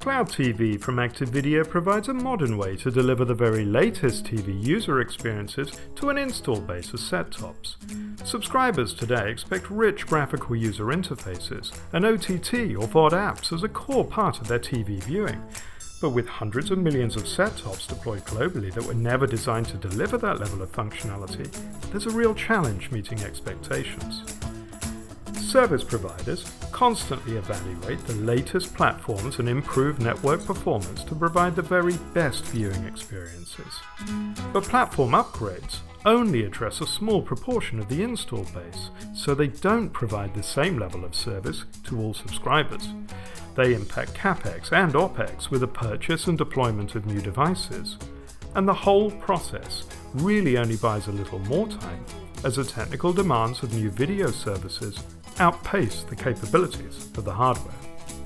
CloudTV from ActiveVideo provides a modern way to deliver the very latest TV user experiences to an install base of set-tops. Subscribers today expect rich graphical user interfaces and OTT or VoD apps as a core part of their TV viewing. But with hundreds of millions of set-tops deployed globally that were never designed to deliver that level of functionality, there's a real challenge meeting expectations. Service providers constantly evaluate the latest platforms and improve network performance to provide the very best viewing experiences. But platform upgrades only address a small proportion of the install base, so they don't provide the same level of service to all subscribers. They impact CapEx and OpEx with the purchase and deployment of new devices. And the whole process really only buys a little more time, as the technical demands of new video services outpace the capabilities of the hardware.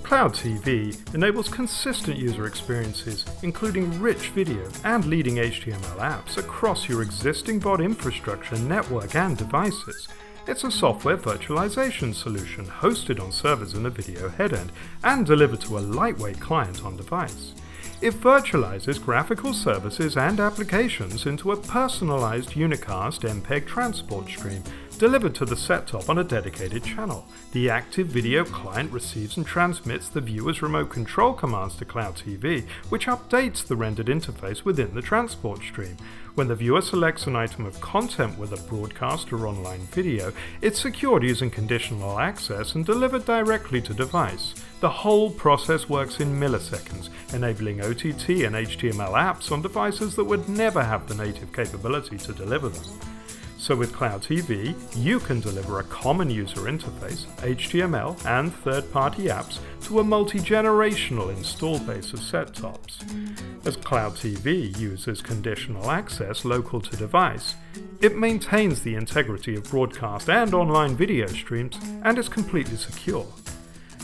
CloudTV enables consistent user experiences, including rich video and leading HTML apps across your existing VoD infrastructure, network and devices. It's a software virtualization solution hosted on servers in a video headend and delivered to a lightweight client on device. It virtualizes graphical services and applications into a personalized unicast MPEG transport stream delivered to the set-top on a dedicated channel. The ActiveVideo client receives and transmits the viewer's remote control commands to CloudTV, which updates the rendered interface within the transport stream. When the viewer selects an item of content with a broadcast or online video, it's secured using conditional access and delivered directly to device. The whole process works in milliseconds, enabling OTT and HTML apps on devices that would never have the native capability to deliver them. So with CloudTV, you can deliver a common user interface, HTML and third-party apps to a multi-generational install base of set-tops. As CloudTV uses conditional access local to device, it maintains the integrity of broadcast and online video streams and is completely secure.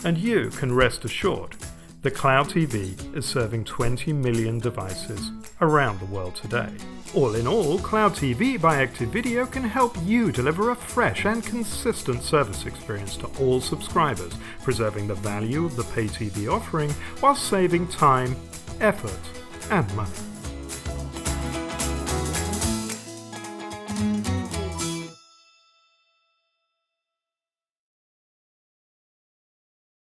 And you can rest assured that CloudTV is serving 20 million devices around the world today. All in all, CloudTV by ActiveVideo can help you deliver a fresh and consistent service experience to all subscribers, preserving the value of the pay TV offering while saving time, effort, and money.